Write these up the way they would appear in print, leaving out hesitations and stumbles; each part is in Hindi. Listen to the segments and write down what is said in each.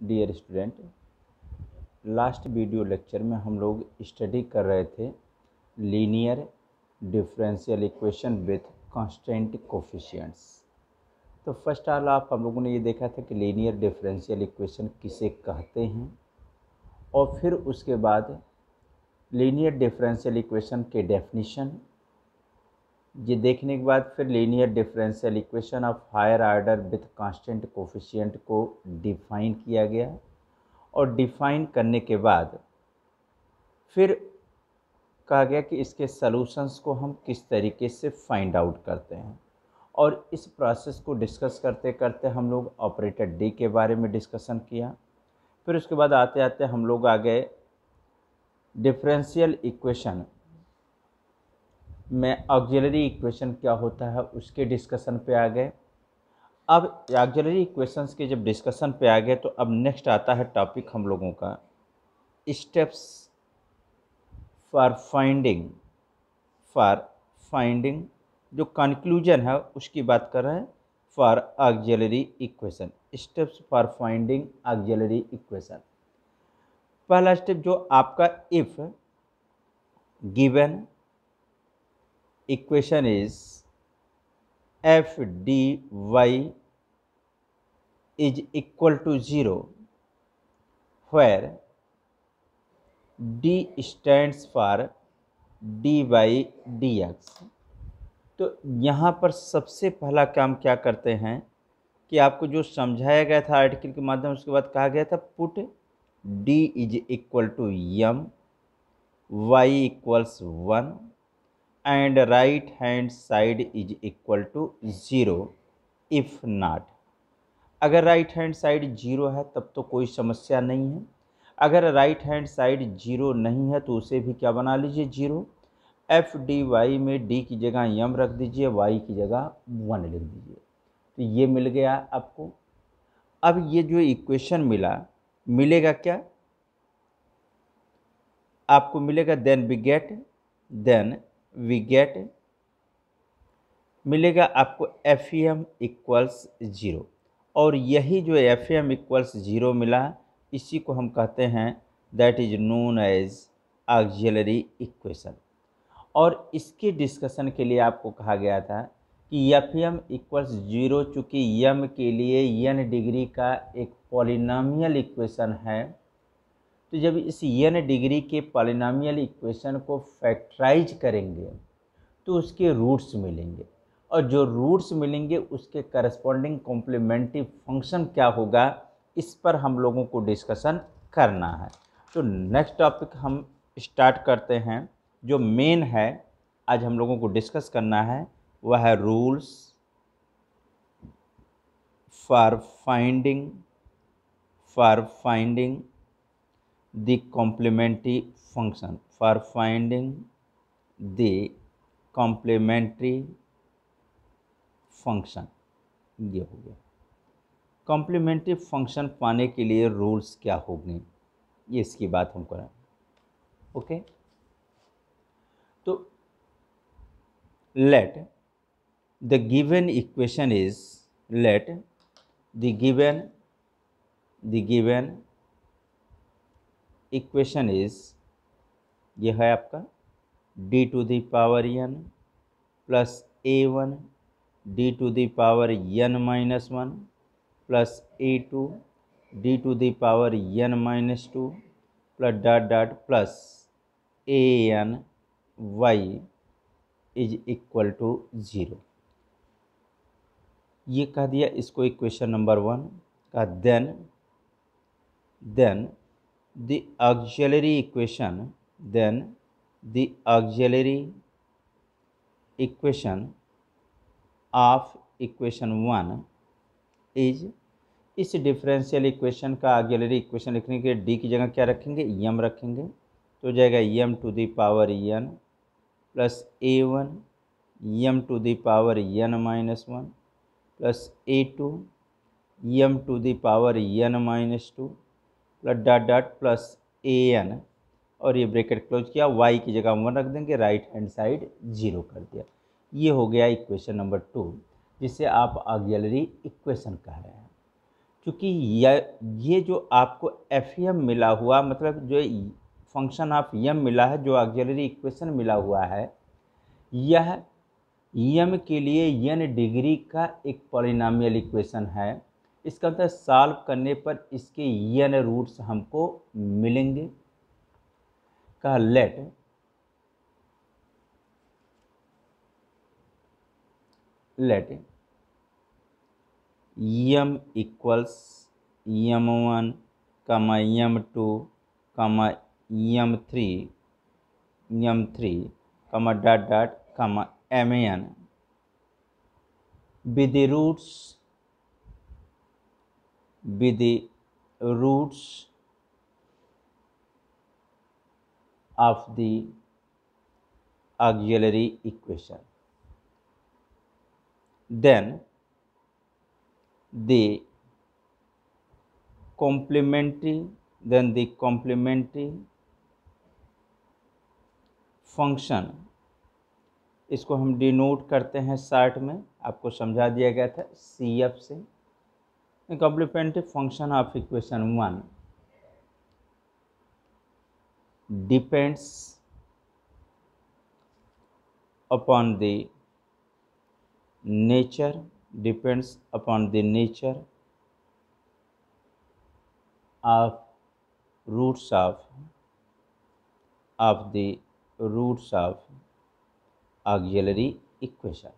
Dear student, last video lecture में हम लोग स्टडी कर रहे थे linear differential equation with constant coefficients. तो फर्स्ट ऑल आप हम लोगों ने ये देखा था कि लीनियर डिफरेंशियल इक्वेशन किसे कहते हैं, और फिर उसके बाद लीनियर डिफरेंशियल इक्वेशन के डेफिनेशन ये देखने के बाद फिर linear differential equation of higher order with constant coefficient को डिफाइन किया गया, और डिफाइन करने के बाद फिर कहा गया कि इसके सॉल्यूशंस को हम किस तरीके से फाइंड आउट करते हैं। और इस प्रोसेस को डिस्कस करते करते हम लोग ऑपरेटर डी के बारे में डिस्कशन किया। फिर उसके बाद आते आते हम लोग आ गए डिफरेंशियल इक्वेशन में ऑक्सिलरी इक्वेशन क्या होता है उसके डिस्कशन पे आ गए। अब ऑक्सिलरी इक्वेशंस के जब डिस्कशन पे आ गए तो अब नेक्स्ट आता है टॉपिक हम लोगों का स्टेप्स फॉर फाइंडिंग जो कंक्लूजन है उसकी बात कर रहे हैं for auxiliary equation. Steps for finding auxiliary equation. पहला स्टेप जो आपका if given equation is F D Y is equal to 0 where d stands for dy dx। तो यहाँ पर सबसे पहला काम क्या करते हैं कि आपको जो समझाया गया था आर्टिकल के माध्यम उसके बाद कहा गया था put d is equal to m, y equals 1 and right hand side is equal to 0 if not. अगर राइट हैंड साइड 0 है तब तो कोई समस्या नहीं है, अगर राइट हैंड साइड 0 नहीं है तो उसे भी क्या बना लीजिए 0। एफ डी वाई में डी की जगह यम रख दीजिए, वाई की जगह 1 लिख दीजिए। तो ये मिल गया आपको। अब ये जो इक्वेशन मिलेगा क्या आपको मिलेगा, देन वी गेट मिलेगा आपको एफ एम इक्वल्स 0। और यही जो एफ एम इक्वल्स 0 मिला इसी को हम कहते हैं that is known as auxiliary equation. और इसके डिस्कशन के लिए आपको कहा गया था कि एफ एम इक्वल्स 0 चूँकि यम के लिए n डिग्री का एक पॉलिनोमियल इक्वेशन है, तो जब इस n डिग्री के पॉलिनोमियल इक्वेशन को फैक्टराइज करेंगे तो उसके रूट्स मिलेंगे, और जो रूट्स मिलेंगे उसके करस्पॉन्डिंग कॉम्प्लीमेंट्री फंक्शन क्या होगा इस पर हम लोगों को डिस्कशन करना है। तो नेक्स्ट टॉपिक हम स्टार्ट करते हैं। जो मेन है आज हम लोगों को डिस्कस करना है वह है rules for finding the complementary function, for finding the complementary function. ये हो गया कॉम्प्लीमेंट्री फंक्शन पाने के लिए रूल्स क्या होंगे, ये इसकी बात हम करें। ओके, तो let the given equation is equation इज ये है आपका d to the power n plus a1 d to the power n minus 1 plus a2 d to the power n minus 2 plus dot plus an y is equal to 0। ये कह दिया इसको इक्वेशन नंबर 1 का। Then the auxiliary equation of equation 1 is, इस डिफरेंशियल इक्वेशन का ऑक्सिलरी इक्वेशन लिखने के लिए डी की जगह क्या रखेंगे, यम रखेंगे, तो हो जाएगा m to the power n plus a1 m to the power n minus 1 plus a2 m to the power n minus 2 plus dot plus an, और ये ब्रैकेट क्लोज किया, y की जगह 1 रख देंगे, राइट हैंड साइड 0 कर दिया। ये हो गया इक्वेशन नंबर 2 जिसे आप ऑक्सिलरी इक्वेशन कह रहे हैं। क्योंकि ये जो आपको एफ एम मिला हुआ, मतलब जो फंक्शन ऑफ एम मिला है, जो ऑक्सिलरी इक्वेशन मिला हुआ है, यह एम के लिए एन डिग्री का एक पॉलिनॉमियल इक्वेशन है। इसका मतलब सॉल्व करने पर इसके एन रूट्स हमको मिलेंगे। कहा let m equals m1, m2, m3, mn with the roots of the auxiliary equation. Then the complementary function, इसको हम डिनोट करते हैं शॉर्ट में, आपको समझा दिया गया था CF से। Complementary function of equation 1 depends upon the nature of roots of the auxiliary equation।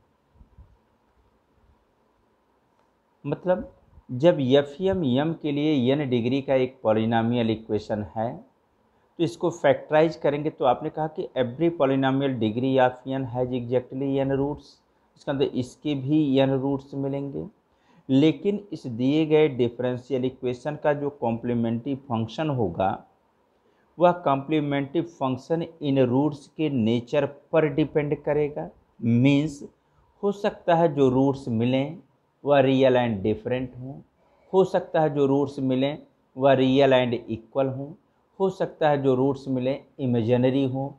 मतलब जब एफ एम के लिए एन डिग्री का एक पॉलिनॉमियल इक्वेशन है तो इसको फैक्टराइज करेंगे, तो आपने कहा कि every polynomial degree of n has exactly n roots, इसका मतलब इसके भी एन रूट्स मिलेंगे। लेकिन इस दिए गए डिफरेंशियल इक्वेशन का जो कॉम्प्लीमेंट्री फंक्शन होगा वह कॉम्प्लीमेंट्री फंक्शन इन रूट्स के नेचर पर डिपेंड करेगा। मीन्स हो सकता है जो रूट्स मिलें वह रियल एंड डिफरेंट हों, हो सकता है जो रूट्स मिलें वह रियल एंड इक्वल हों, हो सकता है जो रूट्स मिलें इमेजिनरी हों,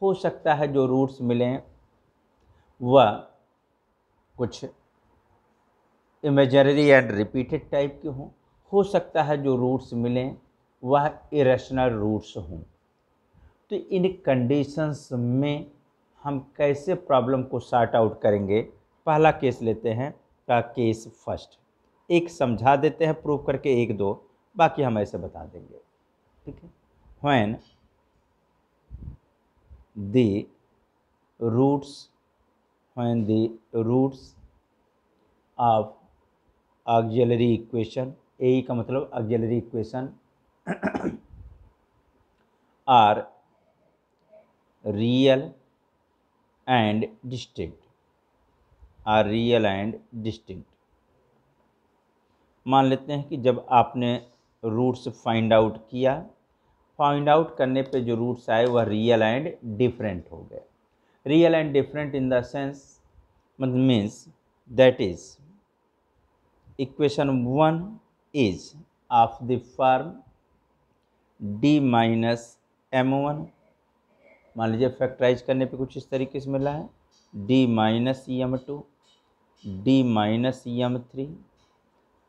हो सकता है जो रूट्स मिलें वह कुछ इमेजिनरी एंड रिपीटेड टाइप के हों, हो सकता है जो रूट्स मिलें वह इरेशनल रूट्स हों। तो इन कंडीशंस में हम कैसे प्रॉब्लम को सॉर्ट आउट करेंगे? पहला केस लेते हैं का केस फर्स्ट, एक समझा देते हैं प्रूव करके, एक दो बाकी हम ऐसे बता देंगे, ठीक है। When the roots of auxiliary equation, ए का मतलब auxiliary equation are real and distinct, मान लेते हैं कि जब आपने रूट्स फाइंड आउट किया, फाइंड आउट करने पे जो रूट्स आए वह रियल एंड डिफरेंट हो गए। Real and different in the sense means that is equation 1 is of the form d minus m1, मान लीजिए फैक्टराइज करने पे कुछ इस तरीके से मिला है, d minus m2, d minus m3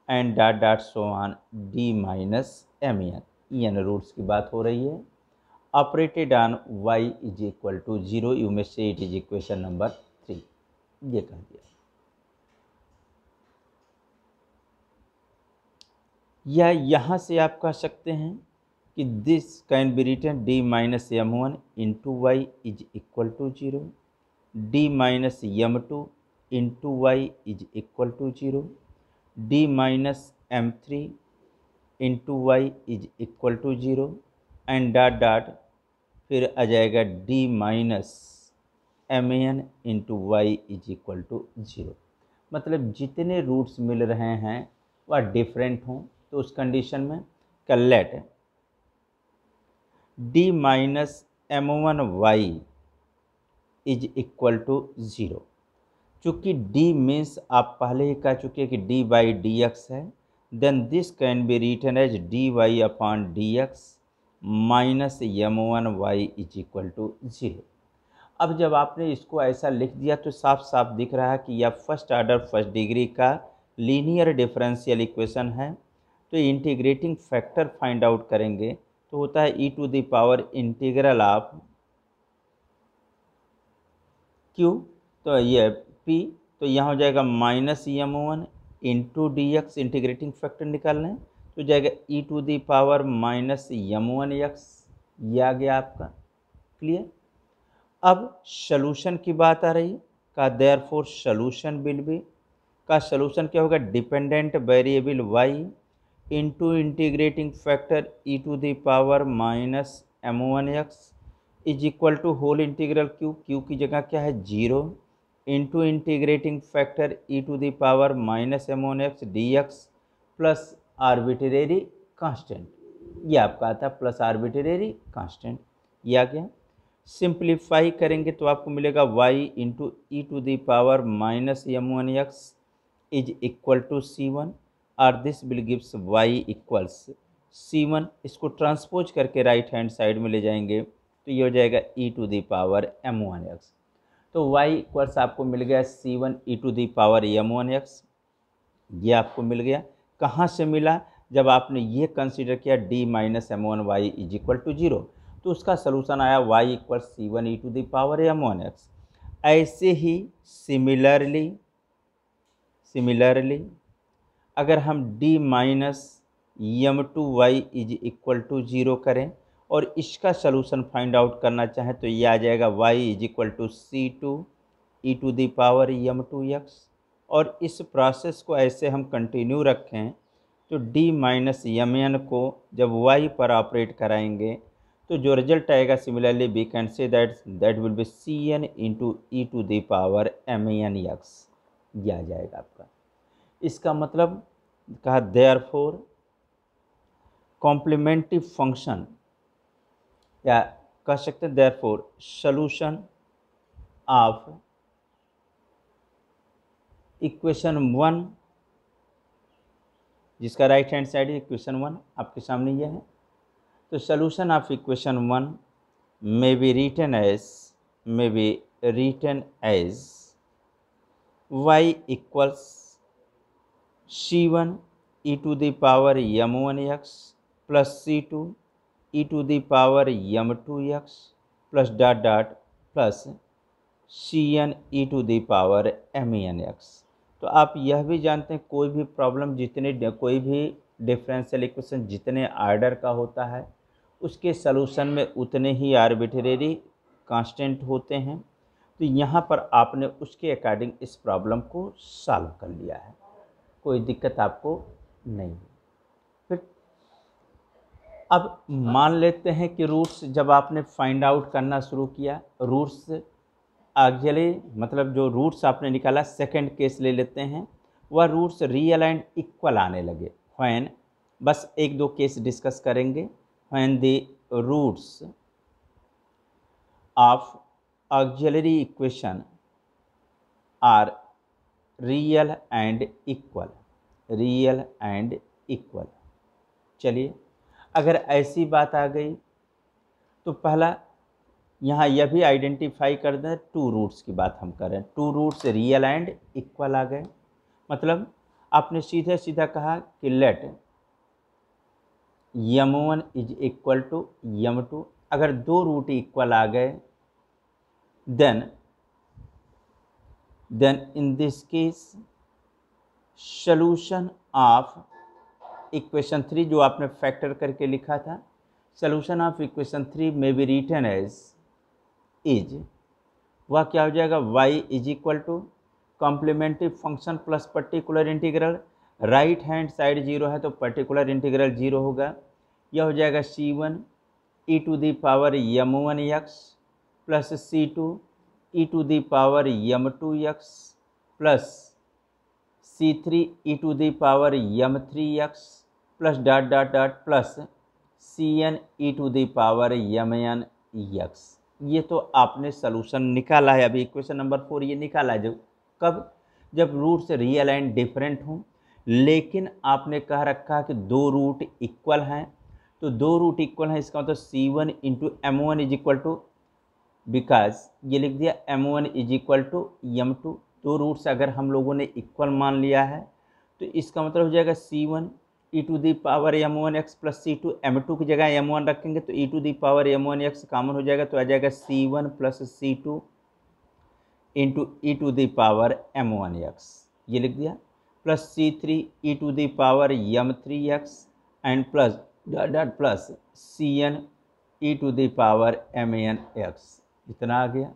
and dot so on d minus mn, n roots की बात हो रही है। Operated on y is equal to 0, यू में से इट इज इक्वेशन नंबर 3, ये कह दिया। या यहाँ से आप कह सकते हैं कि this can be written d minus m1 into y is equal to 0, d minus m2 into y is equal to 0, d minus m3 into y is equal to 0 and dot फिर आ जाएगा d minus mn into y is equal to 0। मतलब जितने रूट्स मिल रहे हैं वह डिफरेंट हों, तो उस कंडीशन में let d minus m1 y is equal to 0। चूँकि d मीन्स आप पहले ही कह चुके हैं कि d बाई डी एक्स है, then this can be written as dy upon D x minus m1 y is equal to 0। अब जब आपने इसको ऐसा लिख दिया तो साफ साफ दिख रहा है कि यह फर्स्ट ऑर्डर फर्स्ट डिग्री का लीनियर डिफरेंशियल इक्वेशन है, तो इंटीग्रेटिंग फैक्टर फाइंड आउट करेंगे तो होता है e to the power integral of q, तो ये पी, तो यहाँ हो जाएगा -m1 into d x, integrating factor निकालना है तो जाएगा ई टू द पावर -m1x, ये आ गया आपका। क्लियर। अब सॉल्यूशन की बात आ रही का देयरफॉर सॉल्यूशन विल बी, का सॉल्यूशन क्या होगा, dependent variable y into integrating factor E to the power -m1x is equal to whole integral Q की जगह क्या है 0 into integrating factor E to the power -m1x dx plus arbitrary constant, ये आपका आता है प्लस आर्बिट्रेरी कांस्टेंट, ये आ गया। सिंप्लीफाई करेंगे तो आपको मिलेगा y into e to the power -m1x is equal to c1 और this will gives y equals c1। इसको ट्रांसपोज करके राइट हैंड साइड में ले जाएंगे तो ये हो जाएगा ई टू द पावर m1x, तो y इक्वल्स आपको मिल गया c1 e to the power m1x, ये आपको मिल गया। कहाँ से मिला, जब आपने ये कंसीडर किया d minus m1y is equal to 0, तो उसका सलूशन आया y equal c1 e to the power m1x। ऐसे ही सिमिलरली अगर हम d minus m2y is equal to 0 करें और इसका सलूशन फाइंड आउट करना चाहें तो ये आ जाएगा y is equal to c2 e to the power m2x, और इस प्रोसेस को ऐसे हम कंटिन्यू रखें तो d माइनस mn को जब y पर ऑपरेट कराएंगे तो जो रिजल्ट आएगा similarly we can say that will be cn into e to the power mnx, ये आ जाएगा आपका। इसका मतलब कहा देयरफॉर कॉम्प्लीमेंट्री फंक्शन, या कह सकते हैं देयरफॉर सॉल्यूशन ऑफ इक्वेशन 1, जिसका राइट हैंड साइड है इक्वेशन 1 आपके सामने ये है, तो solution of equation 1 may be written as y equals c1 e to the power m1x plus c2 e to the power m2x plus dot dot plus cn e to the power mnx। तो आप यह भी जानते हैं कोई भी प्रॉब्लम कोई भी डिफरेंशियल इक्वेशन जितने आर्डर का होता है उसके सलूशन में उतने ही आर्बिट्रेरी कांस्टेंट होते हैं, तो यहाँ पर आपने उसके अकॉर्डिंग इस प्रॉब्लम को सॉल्व कर लिया है, कोई दिक्कत आपको नहीं। फिर अब मान लेते हैं कि रूट्स जब आपने फाइंड आउट करना शुरू किया, रूट्स एक्चुअली मतलब जो रूट्स आपने निकाला सेकंड केस ले लेते हैं, वह रूट्स रियल एंड इक्वल आने लगे। व्हेन, बस एक दो केस डिस्कस करेंगे। When the roots of auxiliary equation are real and equal. चलिए, अगर ऐसी बात आ गई तो पहला यहाँ यह भी आइडेंटिफाई कर दें, टू रूट्स की बात हम करें, two roots real and equal आ गए, मतलब आपने सीधे सीधा कहा कि late m1 is equal to m2। अगर दो रूट इक्वल आ गए then in this case solution of equation 3 जो आपने फैक्टर करके लिखा था, सॉल्यूशन ऑफ इक्वेशन 3 में बी रिटन एज इज, वह क्या हो जाएगा, y is equal to complementary function plus particular integral, right hand side 0 है तो पर्टिकुलर इंटीग्रल 0 होगा, यह हो जाएगा c1 e to the power m1x plus c2 e to the power m2x plus c3 e to the power m3x plus dot dot dot plus cn e to the power mnx। ये तो आपने सलूशन निकाला है, अभी इक्वेशन नंबर 4 ये निकाला है। कब, जब रूट्स रियल एंड डिफरेंट हों, लेकिन आपने कह रखा कि दो रूट इक्वल हैं, तो दो रूट इक्वल हैं इसका मतलब c1 into m1 is equal to, because ये लिख दिया m1 is equal to m2। दो रूट्स अगर हम लोगों ने इक्वल मान लिया है तो इसका मतलब हो जाएगा c1 e to the power m1x plus C2, m2 की जगह m1 रखेंगे तो e to the power m1x common हो जाएगा, तो आ जाएगा C1 plus C2 into e to the power m1x, ये लिख दिया, plus C3 e to the power m3x and plus dot plus Cn e to the power mnx, इतना आ गया।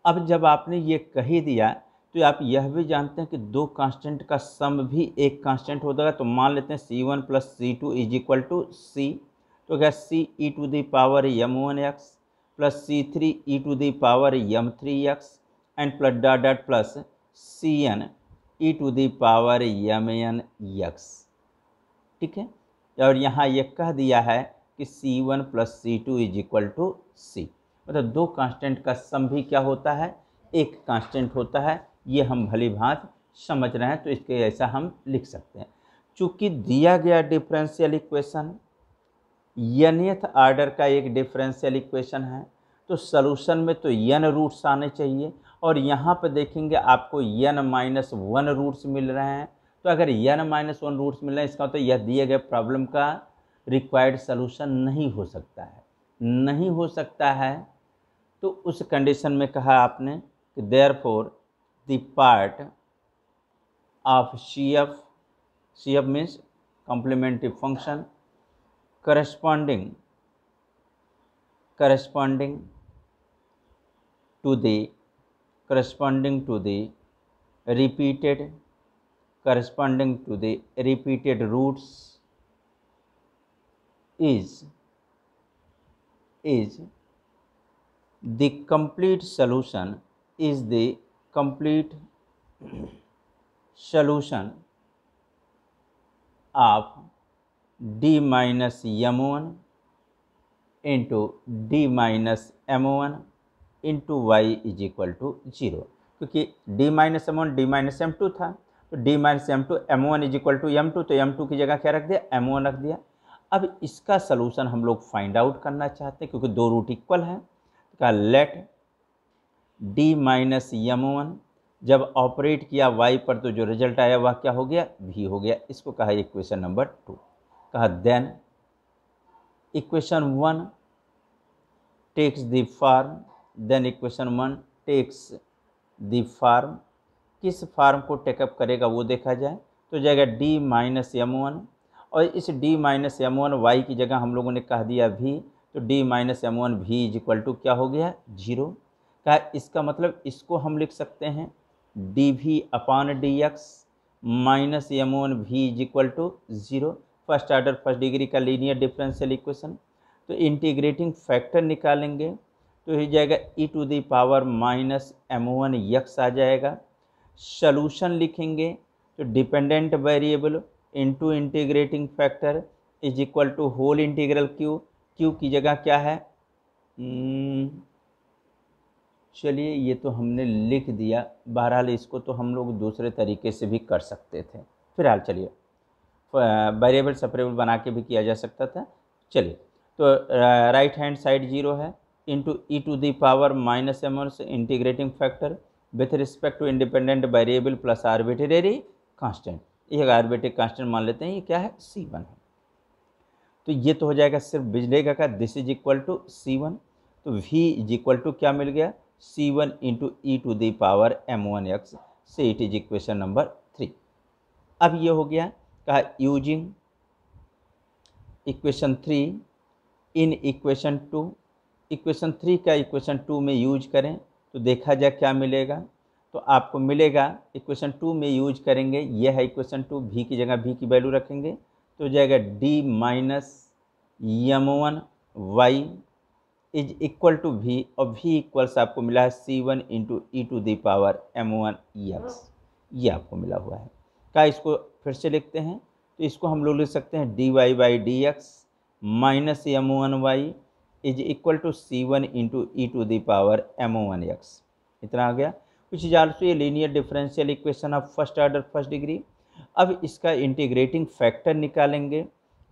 अब जब आपने ये कह ही दिया तो आप यह भी जानते हैं कि दो कांस्टेंट का सम भी एक कांस्टेंट होता है, तो मान लेते हैं C1 plus C2 is equal to C, तो क्या C e to the power m1x plus C3 e to the power m3x and plus dot dot plus Cn e to the power mnx, ठीक है। और यहाँ ये कह दिया है कि C1 plus C2 is equal to C, मतलब दो कांस्टेंट का सम भी क्या होता है, एक कांस्टेंट होता है, ये हम भली भांति समझ रहे हैं, तो इसके ऐसा हम लिख सकते हैं। चूंकि दिया गया डिफरेंशियल इक्वेशन nth ऑर्डर का एक डिफरेंशियल इक्वेशन है, तो सॉल्यूशन में तो n रूट्स आने चाहिए, और यहाँ पर देखेंगे आपको n-1 रूट्स मिल रहे हैं, तो अगर n-1 रूट्स मिल रहे हैं इसका तो यह दिए गए प्रॉब्लम का रिक्वायर्ड सॉल्यूशन नहीं हो सकता है, नहीं हो सकता है। तो उस कंडीशन में कहा आपने कि therefore the part of CF means complementary function corresponding to the repeated roots is the complete solution of d minus m1 into d minus m1 into y is equal to 0, क्योंकि d minus m1 d minus m2 था, तो d minus m2 m1 is equal to m2, तो m2 की जगह क्या रख दिया, m1 रख दिया। अब इसका सलूशन हम लोग फाइंड आउट करना चाहते हैं, क्योंकि दो रूट इक्वल हैं, तो कहा लेट d माइनस m1 जब ऑपरेट किया y पर तो जो रिजल्ट आया वह क्या हो गया, v हो गया, इसको कहा इक्वेशन नंबर 2। कहा then equation 1 takes the form, then equation 1 takes the form, किस फॉर्म को टेकअप करेगा वो देखा जाए, तो जाएगा d माइनस m1, और इस d माइनस m1 y की जगह हम लोगों ने कह दिया v, तो d minus m1 v is equal to क्या हो गया, 0। कहा इसका मतलब इसको हम लिख सकते हैं dv upon dx minus m1 v is equal to 0, first order first degree का लीनियर डिफरेंशियल इक्वेशन। तो इंटीग्रेटिंग फैक्टर निकालेंगे तो हो जाएगा e to the power minus m1 x आ जाएगा। सॉल्यूशन लिखेंगे तो dependent variable into integrating factor is equal to whole integral q, q की जगह क्या है, चलिए ये तो हमने लिख दिया, बहरहाल इसको तो हम लोग दूसरे तरीके से भी कर सकते थे, फिलहाल चलिए वेरिएबल सेपरेबल बना के भी किया जा सकता था। चलिए तो राइट हैंड साइड 0 है, into e to the power minus m1 से integrating factor with respect to independent variable plus arbitrary constant, एक आर्बिट्रेरी कांस्टेंट मान लेते हैं, ये क्या है, C1 है। तो ये तो हो जाएगा सिर्फ बिजलेगा का this is equal to C1, तो v इज इक्वल टू क्या मिल गया, C1 into e to the power m1x, से इट इज इक्वेशन नंबर 3। अब ये हो गया, कहा using equation 3 in equation 2, equation 3 का इक्वेशन 2 में यूज करें तो देखा जाए क्या मिलेगा, तो आपको मिलेगा इक्वेशन 2 में यूज करेंगे, यह है इक्वेशन 2, v की जगह v की वैल्यू रखेंगे तो जाएगा d minus m1 y is equal to v, और v इक्वल्स आपको मिला है C1 into e to the power m1 x, ये आपको मिला हुआ है। क्या इसको फिर से लिखते हैं, तो इसको हम लोग लिख सकते हैं dy by D x minus m1y is equal to C1 into e to the power m1 x, इतना आ गया, which is also a linear differential equation of first order first degree. अब इसका इंटीग्रेटिंग फैक्टर निकालेंगे,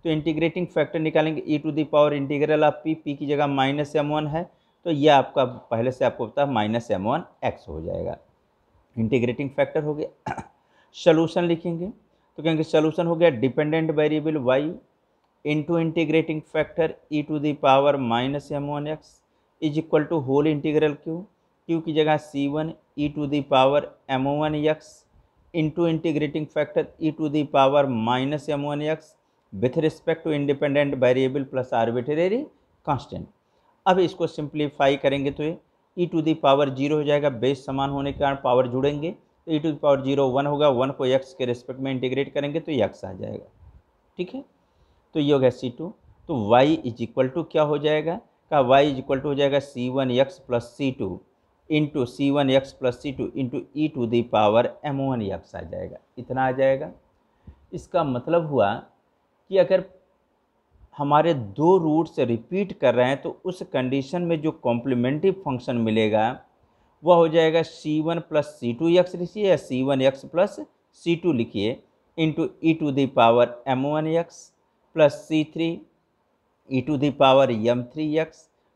तो इंटीग्रेटिंग फैक्टर निकालेंगे e to the power integral of p की जगह माइनस m1 है, तो यह आपका पहले से आपको पता है माइनस m1x हो जाएगा, इंटीग्रेटिंग फैक्टर हो गया। सॉल्यूशन लिखेंगे तो कहेंगे सोल्यूशन हो गया dependent variable y into integrating factor e to the power minus m1x is equal to whole integral Q की जगह c1 e to the power m1x into integrating factor e to the power minus m1x with respect to independent variable plus arbitrary constant. अब इसको सिंप्लीफाई करेंगे तो ये e टू दी पावर 0 हो जाएगा, बेस समान होने के कारण पावर जुड़ेंगे तो e टू दी पावर 0 1 होगा, 1 को x के रिस्पेक्ट में इंटीग्रेट करेंगे तो x आ जाएगा। ठीक है, तो ये हो गया c2। तो y इज इक्वल टू क्या हो जाएगा, का y इज इक्वल टू हो जाएगा c1x plus c2 into c1x plus c2 into e to the power m1x आ जाएगा, इतना आ जाएगा। इसका मतलब हुआ कि अगर हमारे दो रूट से रिपीट कर रहे हैं तो उस कंडीशन में जो कॉम्प्लीमेंट्री फंक्शन मिलेगा वह हो जाएगा c1 प्लस c2x लिखिए या c1x प्लस c2 लिखिए into e to the power m1x plus c3 e to the power m3x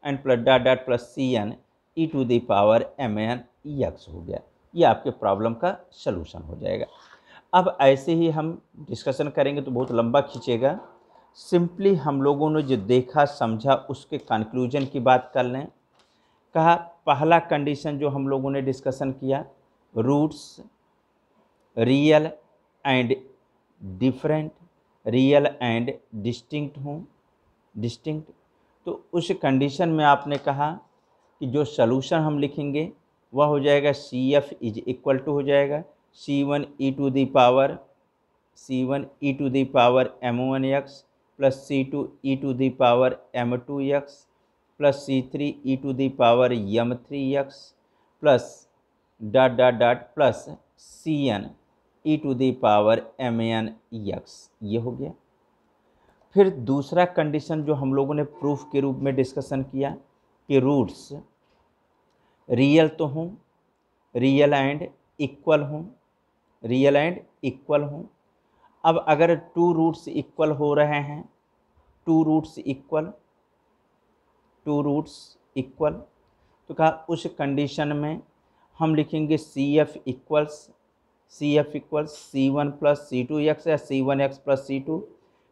and plus dot dot plus cn e to the power mnx हो गया। ये आपके प्रॉब्लम का सलूशन हो जाएगा। अब ऐसे ही हम डिस्कशन करेंगे तो बहुत लंबा खींचेगा। सिंपली हम लोगों ने जो देखा समझा उसके कंक्लूजन की बात कर लें। कहा पहला कंडीशन जो हम लोगों ने डिस्कशन किया, roots real and different, real and distinct हों, डिस्टिंक्ट, तो उस कंडीशन में आपने कहा कि जो सलूशन हम लिखेंगे वह हो जाएगा CF इज इक्वल टू हो जाएगा C1 e to the power m1x plus c2 e to the power m2x plus c3 e to the power m3x plus dot dot dot plus cn e to the power mnx। ये हो गया। फिर दूसरा कंडीशन जो हम लोगों ने प्रूफ के रूप में डिस्कशन किया कि रूट्स रियल तो हों, रियल एंड इक्वल हों, रियल एंड इक्वल हों। अब अगर टू रूट्स इक्वल हो रहे हैं, टू रूट्स इक्वल, तो कहा उस कंडीशन में हम लिखेंगे CF equals C1 plus C2x या C1x plus C2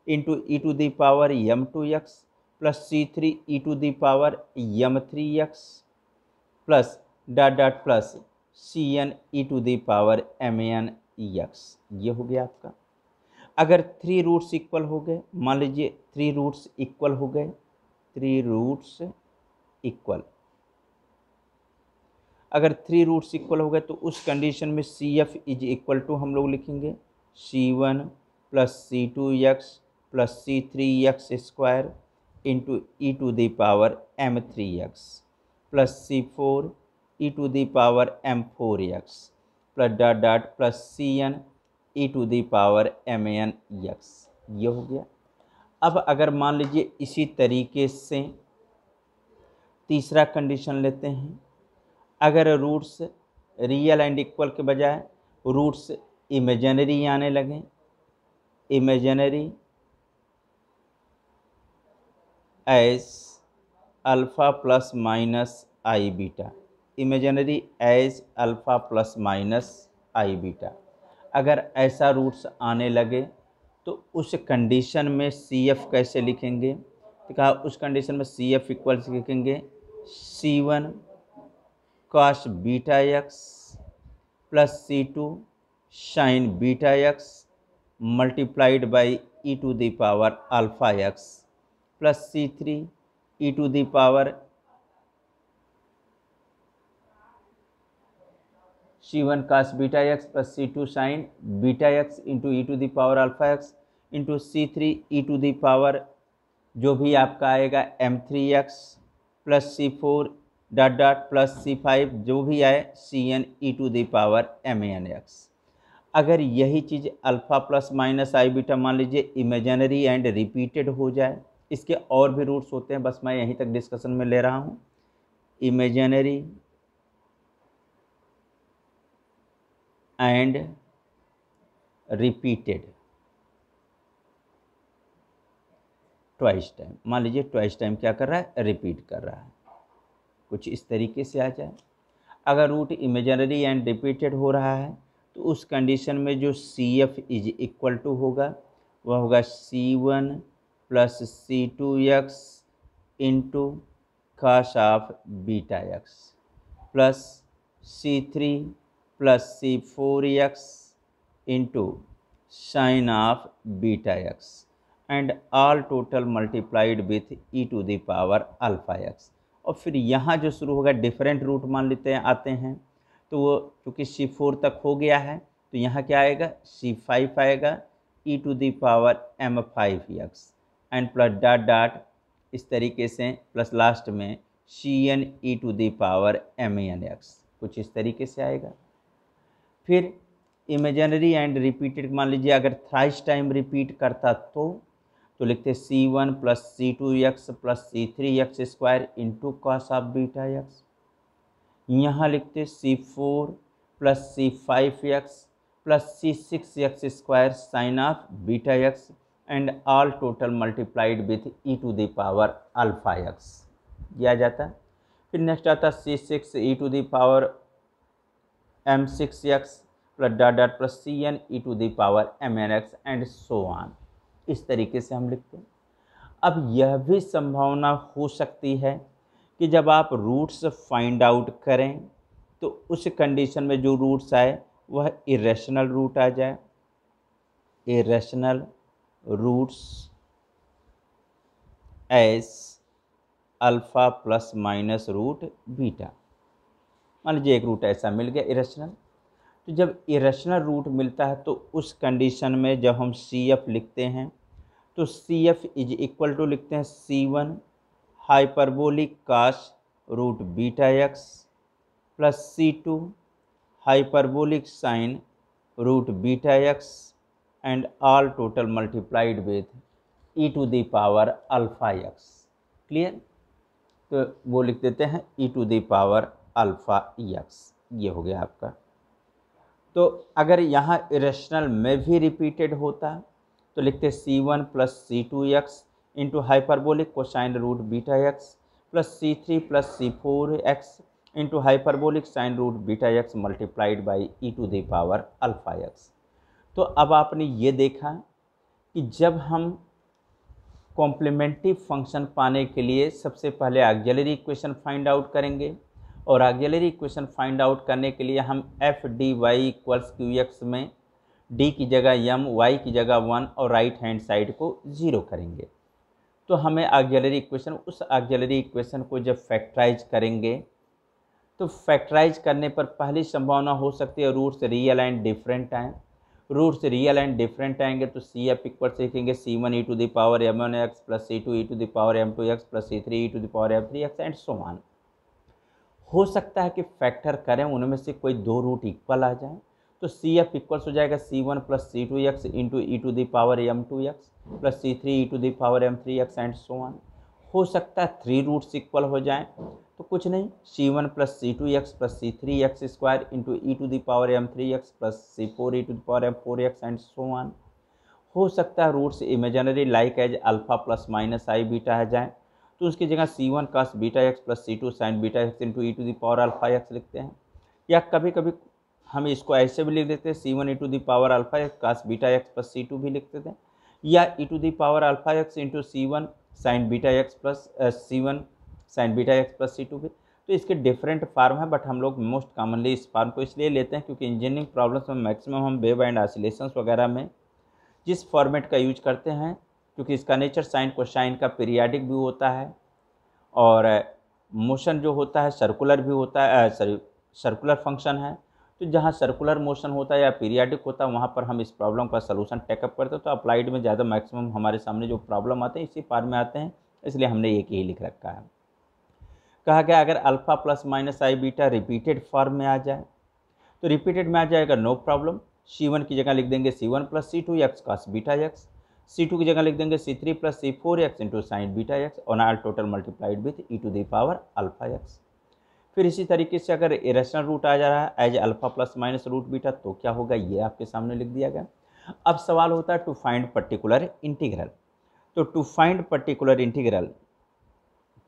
into e to the power m2x plus C3 e to the power m3x plus dot dot plus cn e to the power mnx। ये हो गया आपका। अगर थ्री रूट्स इक्वल हो गए, मान लीजिए थ्री रूट्स इक्वल हो गए, थ्री रूट्स इक्वल, अगर थ्री रूट्स इक्वल हो गए तो उस कंडीशन में CF इज इक्वल टू हम लोग लिखेंगे C1 plus C2x plus C3x square into e to the power m3x plus C4 e to the power m4x plus dot dot plus cn e to the power mnx। ये हो गया। अब अगर मान लीजिए इसी तरीके से तीसरा कंडीशन लेते हैं, अगर रूट्स रियल एंड इक्वल के बजाय रूट्स इमेजिनरी आने लगे, imaginary as alpha plus minus आई beta, imaginary as alpha plus minus आई बीटा, अगर ऐसा रूट्स आने लगे तो उस कंडीशन में CF कैसे लिखेंगे, तो कहा उस कंडीशन में CF इक्वल्स लिखेंगे C1 cos beta x plus C2 sin beta x multiplied by e to the power alpha x plus C3 e to the power C1 cos beta x plus C2 sin beta x into e to the power alpha x into C3 e to the power जो भी आपका आएगा m3x plus C4 dot dot plus C5 जो भी आए cn e to the power mnx। अगर यही चीज़ अल्फ़ा प्लस माइनस आई बीटा मान लीजिए इमेजिनरी एंड रिपीटेड हो जाए, इसके और भी रूट्स होते हैं, बस मैं यहीं तक डिस्कशन में ले रहा हूँ। Imaginary and repeated twice time, मान लीजिए ट्वाइस टाइम क्या कर रहा है, रिपीट कर रहा है, कुछ इस तरीके से आ जाए। अगर रूट इमेजिनरी एंड रिपीटेड हो रहा है तो उस कंडीशन में जो CF इज इक्वल टू होगा वह होगा C1 plus C2x into cos of beta x plus C3 plus C4x into sine of beta x and all total multiplied with e to the power alpha x. और फिर यहाँ जो शुरू होगा डिफरेंट रूट मान लेते हैं आते हैं, तो वो चूँकि C4 तक हो गया है तो यहाँ क्या आएगा C5 आएगा e to the power m5x and plus dot dot इस तरीके से प्लस लास्ट में Cn e to the power mnx, कुछ इस तरीके से आएगा। फिर इमेजिनरी एंड रिपीटेड मान लीजिए अगर थ्राइस टाइम रिपीट करता तो लिखते C1 plus C2x plus C3x square into cos of beta x. यहाँ लिखते C4 plus C5x plus C6x square sine of beta x and all total multiplied with e to the power alpha x, ये आ जाता। फिर नेक्स्ट आता C6 e to the power m6x plus dot dot plus Cn e to the power mnx and so on. इस तरीके से हम लिखते हैं। अब यह भी संभावना हो सकती है कि जब आप रूट्स फाइंड आउट करें तो उस कंडीशन में जो रूट्स आए वह इरेशनल रूट आ जाए, irrational roots as alpha plus minus root beta. मान लीजिए एक रूट ऐसा मिल गया इरेशनल, तो जब इरेशनल रूट मिलता है तो उस कंडीशन में जब हम CF लिखते हैं तो CF इज इक्वल टू लिखते हैं C1 hyperbolic cos root beta x plus C2 hyperbolic sine root beta x and all total multiplied with e to the power alpha x. Clear? तो वो लिख देते हैं e to the power alpha x, ये हो गया आपका। तो अगर यहाँ इरेशनल में भी रिपीटेड होता तो लिखते C1 plus C2x into hyperbolic cosine root beta x plus C3 plus C4x into hyperbolic sine root beta x multiplied by e to the power alpha x. तो अब आपने ये देखा कि जब हम कॉम्प्लीमेंट्री फंक्शन पाने के लिए सबसे पहले ऑक्सिलरी इक्वेशन फाइंड आउट करेंगे, और ऑक्सिलरी इक्वेशन फाइंड आउट करने के लिए हम F D Y equals Q X में d की जगह m, y की जगह 1 और राइट हैंड साइड को 0 करेंगे। तो हमें ऑक्सिलरी इक्वेशन, उस ऑक्सिलरी इक्वेशन को जब फैक्टराइज करेंगे तो फैक्टराइज करने पर पहली संभावना हो सकती है रूट्स रियल एंड डिफरेंट आएँ। रूट्स रियल एंड डिफरेंट आएंगे तो CF इक्वल से लिखेंगे C1 e to the power m1x plus C2 e to the power m2x plus C3 e to the power m3x and so on. हो सकता है कि फैक्टर करें उनमें से कोई दो रूट इक्वल आ जाए, तो CF इक्वल्स हो जाएगा C1 plus C2x into e to the power m2x plus C3 e to the power m3x and so on. हो सकता है 3 रूट्स इक्वल हो जाएं, तो कुछ नहीं, C1 plus C2x plus C3x square into e to the power m3x plus C4 e to the power m4x and so on. हो सकता है roots imaginary like as alpha plus minus आई बीटा आ जाए, तो उसकी जगह C1 cos beta x plus C2 sine beta x into e to the power alpha x लिखते हैं। या कभी कभी हम इसको ऐसे भी लिख देते हैं C1 e to the power alpha x cos beta x plus C2 भी लिख देते हैं, या e to the power alpha x into C1 sine beta x plus C1 sine beta x plus C2 भी। तो इसके डिफरेंट फार्म है, बट हम लोग मोस्ट कॉमनली इस फार्म को इसलिए लेते हैं क्योंकि इंजीनियरिंग प्रॉब्लम्स में मैक्सिमम हम वेव एंड ऑसिलेशंस वगैरह में जिस फॉर्मेट का यूज करते हैं, क्योंकि इसका नेचर साइन कोसाइन का पीरियाडिक भी होता है और मोशन जो होता है सर्कुलर भी होता है, सर्कुलर फंक्शन है। तो जहाँ सर्कुलर मोशन होता है या पीरियाडिक होता है वहाँ पर हम इस प्रॉब्लम का सलूशन टेकअप करते हैं। तो अप्लाइड में ज़्यादा मैक्सिमम हमारे सामने जो प्रॉब्लम आते हैं इसी फार्म में आते हैं, इसलिए हमने एक ही लिख रखा है। कहा गया अगर अल्फ़ा प्लस माइनस आई बीटा रिपीटेड फॉर्म में आ जाए तो रिपीटेड में आ जाएगा नो प्रॉब्लम। C1 की जगह लिख देंगे C1 plus C2 x cos beta x, C2 की जगह लिख देंगे C3 plus C4 x into sine beta x और all total multiplied with e to the power alpha x. फिर इसी तरीके से अगर इरेशनल रूट आ जा रहा है as alpha plus minus root beta तो क्या होगा, ये आपके सामने लिख दिया गया। अब सवाल होता है टू फाइंड पर्टिकुलर इंटीग्रल। तो to find particular integral,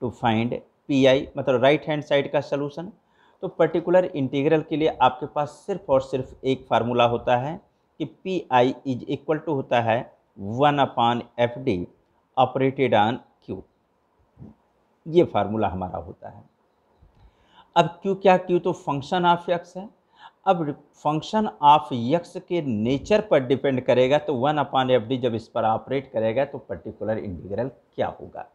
to find PI मतलब राइट हैंड साइड का सलूशन, तो पर्टिकुलर इंटीग्रल के लिए आपके पास सिर्फ और सिर्फ एक फार्मूला होता है कि P I is equal to होता है 1/FD ऑपरेटेड ऑन क्यू। ये फार्मूला हमारा होता है। अब क्यू क्या, क्यू तो फंक्शन ऑफ एक्स है। अब फंक्शन ऑफ एक्स के नेचर पर डिपेंड करेगा, तो 1/FD जब इस पर ऑपरेट करेगा तो पर्टिकुलर इंटीग्रल क्या होगा।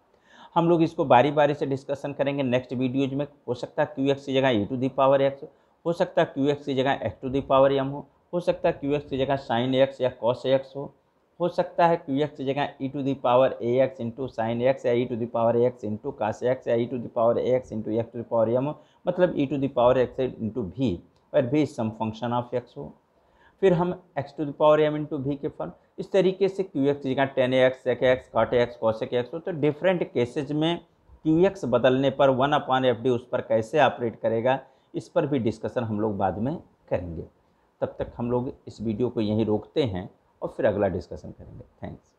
हम लोग इसको बारी बारी से डिस्कशन करेंगे नेक्स्ट वीडियोज में। हो सकता है क्यू एक्स की जगह e⁻x, हो सकता है क्यू एक्स की जगह x⁻m हो सकता है क्यू एक्स की जगह sin x या cos x हो सकता है क्यू एक्स की जगह e⁻ax इंटू साइन एक्स या e⁻x इंटू cos x या e⁻x इंटू x⁻m, मतलब e⁻x इंटू भी, और भी सम फंक्शन ऑफ x हो। फिर हम x⁻m इंटू भी के फॉर्म, इस तरीके से क्यू एक्स की जगह tan x, sec x, cot x, cos x हो। तो डिफरेंट केसेज में क्यू एक्स बदलने पर 1/FD उस पर कैसे ऑपरेट करेगा, इस पर भी डिस्कशन हम लोग बाद में करेंगे। तब तक हम लोग इस वीडियो को यहीं रोकते हैं और फिर अगला डिस्कशन करेंगे। थैंक्स।